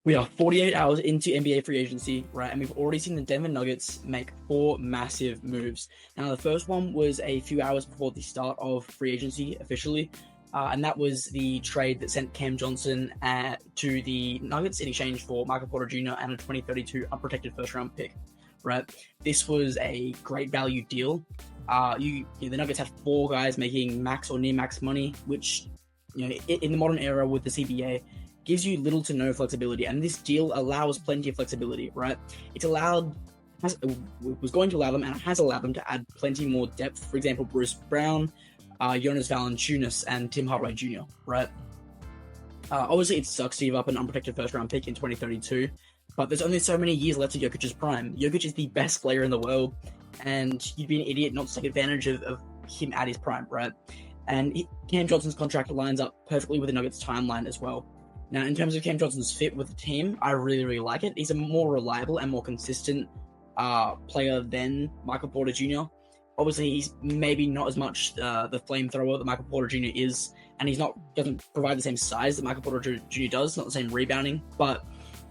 We are 48 hours into NBA free agency, right? And we've already seen the Denver Nuggets make 4 massive moves. Now, the first one was a few hours before the start of free agency officially, and that was the trade that sent Cam Johnson to the Nuggets in exchange for Michael Porter Jr. and a 2032 unprotected first-round pick, right? This was a great value deal. The Nuggets had 4 guys making max or near max money, which, in the modern era with the CBA, gives you little to no flexibility, and this deal allows plenty of flexibility, right? It was going to allow them, and it has allowed them to add plenty more depth. For example, Bruce Brown, Jonas Valanciunus, and Tim Hardaway Jr., right? Obviously, it sucks to give up an unprotected first-round pick in 2032, but there's only so many years left of Jokic's prime. Jokic is the best player in the world, and you'd be an idiot not to take advantage of him at his prime, right? And Cam Johnson's contract lines up perfectly with the Nuggets' timeline as well. Now, in terms of Cam Johnson's fit with the team, I really, really like it. He's a more reliable and more consistent player than Michael Porter Jr. Obviously, he's maybe not as much the flamethrower that Michael Porter Jr. is, and doesn't provide the same size that Michael Porter Jr. does, not the same rebounding. But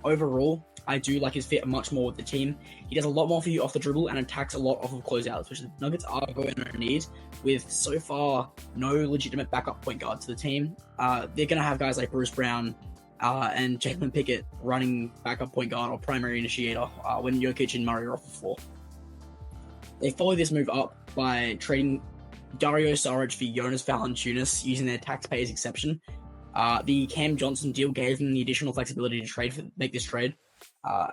overall, I do like his fit much more with the team. He does a lot more for you off the dribble and attacks a lot off of closeouts, which the Nuggets are going to need with so far no legitimate backup point guard to the team. They're going to have guys like Bruce Brown and Jalen Pickett running backup point guard or primary initiator when Jokic and Murray are off the floor. They follow this move up by trading Dario Saric for Jonas Valanciunus using their taxpayers exception. The Cam Johnson deal gave them the additional flexibility to make this trade.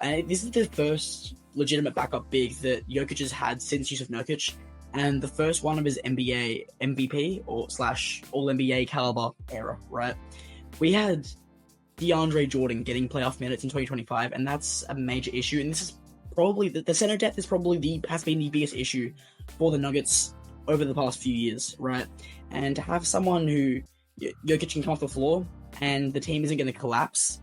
And this is the first legitimate backup big that Jokic has had since Yusuf Nurkic, and the first one of his NBA MVP or / All NBA caliber era, right? We had DeAndre Jordan getting playoff minutes in 2025, and that's a major issue. And this is probably the center depth has been the biggest issue for the Nuggets over the past few years, right? And to have someone who Jokic can come off the floor and the team isn't going to collapse,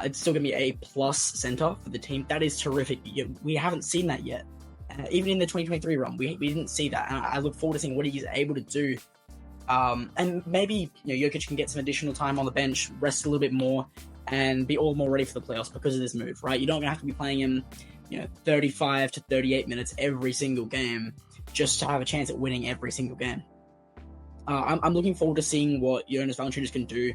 it's still going to be a plus center for the team. That is terrific. We haven't seen that yet. Even in the 2023 run, we didn't see that. And I look forward to seeing what he's able to do. And maybe Jokic can get some additional time on the bench, rest a little bit more, and be all more ready for the playoffs because of this move, right? You're not going to have to be playing him 35 to 38 minutes every single game just to have a chance at winning every single game. I'm looking forward to seeing what Jonas Valanciunas can do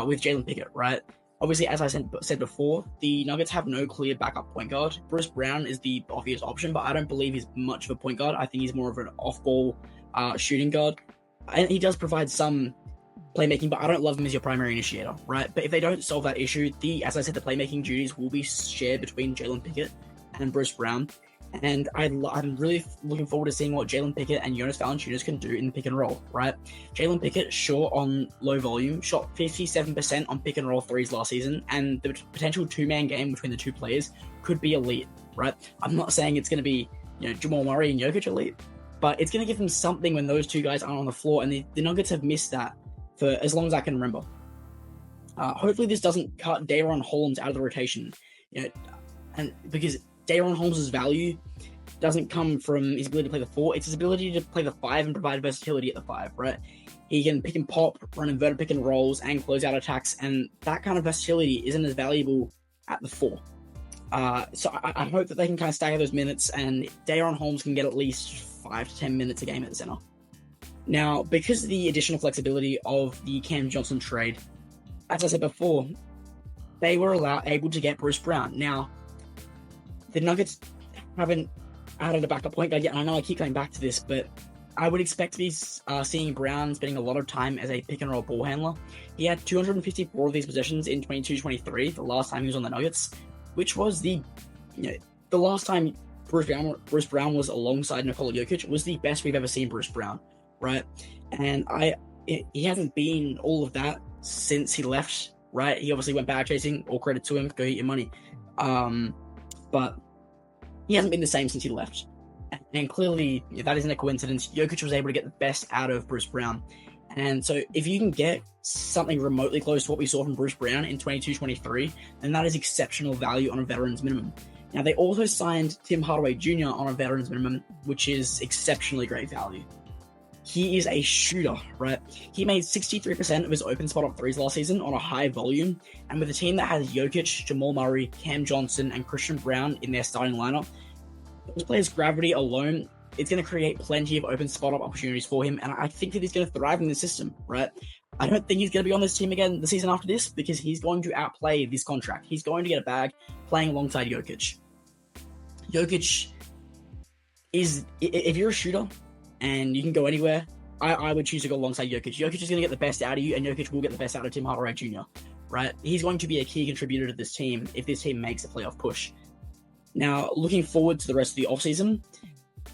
with Jalen Pickett, right? Obviously, as I said before, the Nuggets have no clear backup point guard. Bruce Brown is the obvious option, but I don't believe he's much of a point guard. I think he's more of an off-ball shooting guard. And he does provide some playmaking, but I don't love him as your primary initiator, right? But if they don't solve that issue, as I said, the playmaking duties will be shared between Jalen Pickett and Bruce Brown. And I'm really looking forward to seeing what Jalen Pickett and Jonas Valanciunas can do in the pick and roll, right? Jalen Pickett, sure, on low volume, shot 57% on pick and roll threes last season, and the potential two-man game between the two players could be elite, right? I'm not saying it's going to be Jamal Murray and Jokic elite, but it's going to give them something when those two guys aren't on the floor, and the Nuggets have missed that for as long as I can remember. Hopefully this doesn't cut Daron Holmes out of the rotation, and because Daron Holmes' value doesn't come from his ability to play the 4, it's his ability to play the 5 and provide versatility at the 5, right? He can pick and pop, run inverted pick and rolls, and close out attacks, and that kind of versatility isn't as valuable at the 4. So I hope that they can kind of stagger those minutes, and Daron Holmes can get at least 5 to 10 minutes a game at the center. Now, because of the additional flexibility of the Cam Johnson trade, as I said before, they were able to get Bruce Brown. Now, the Nuggets haven't added a backup point guard yet, and I know I keep going back to this, but I would expect to be seeing Brown spending a lot of time as a pick-and-roll ball handler. He had 254 of these possessions in 22-23, the last time he was on the Nuggets, which was the last time Bruce Brown was alongside Nikola Jokic was the best we've ever seen Bruce Brown, right? And he hasn't been all of that since he left, right? He obviously went bag chasing, all credit to him, go get your money. But he hasn't been the same since he left. And clearly, that isn't a coincidence. Jokic was able to get the best out of Bruce Brown. And so if you can get something remotely close to what we saw from Bruce Brown in 22-23, then that is exceptional value on a veteran's minimum. Now, they also signed Tim Hardaway Jr. on a veteran's minimum, which is exceptionally great value. he is a shooter, right? He made 63% of his open spot up threes last season on a high volume, and with a team that has Jokic, Jamal Murray, Cam Johnson, and Christian Brown in their starting lineup, those players' gravity alone, it's going to create plenty of open spot up opportunities for him, and I think that he's going to thrive in the system, right? I don't think he's going to be on this team again the season after this, because he's going to outplay this contract. He's going to get a bag playing alongside Jokic. Jokic is, if you're a shooter and you can go anywhere, I would choose to go alongside Jokic. Jokic is going to get the best out of you, and Jokic will get the best out of Tim Hardaway Jr., right? He's going to be a key contributor to this team if this team makes a playoff push. Now, looking forward to the rest of the offseason,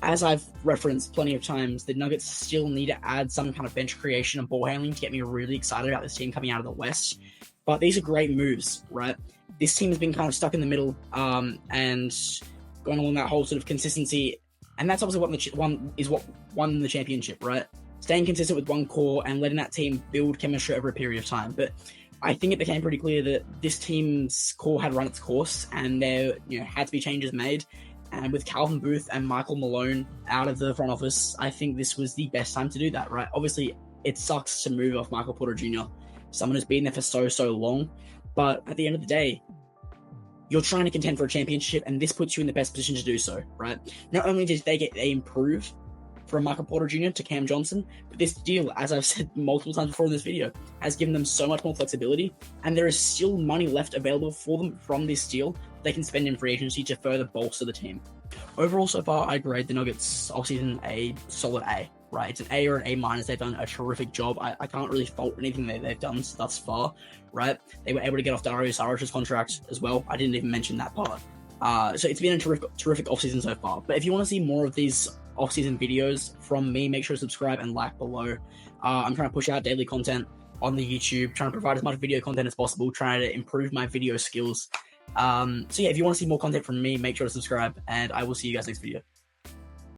as I've referenced plenty of times, the Nuggets still need to add some kind of bench creation and ball handling to get me really excited about this team coming out of the West. But these are great moves, right? This team has been kind of stuck in the middle and going along that whole sort of consistency. And that's obviously what won the championship, right? Staying consistent with one core and letting that team build chemistry over a period of time. But I think it became pretty clear that this team's core had run its course, and there had to be changes made. And with Calvin Booth and Michael Malone out of the front office, I think this was the best time to do that, right? Obviously, it sucks to move off Michael Porter Jr., someone who's been there for so long. But at the end of the day, you're trying to contend for a championship, and this puts you in the best position to do so, right? Not only did they improve from Michael Porter Jr. to Cam Johnson, but this deal, as I've said multiple times before in this video, has given them so much more flexibility, and there is still money left available for them from this deal they can spend in free agency to further bolster the team. Overall, so far, I grade the Nuggets offseason a solid A, right? It's an A or an A minus. They've done a terrific job. I can't really fault anything that they've done thus far, right? They were able to get off Dario Saric's contract as well. I didn't even mention that part. So it's been a terrific offseason so far. But if you want to see more of these off-season videos from me, make sure to subscribe and like below. I'm trying to push out daily content on the YouTube, trying to provide as much video content as possible, trying to improve my video skills. So yeah, if you want to see more content from me, make sure to subscribe, and I will see you guys next video.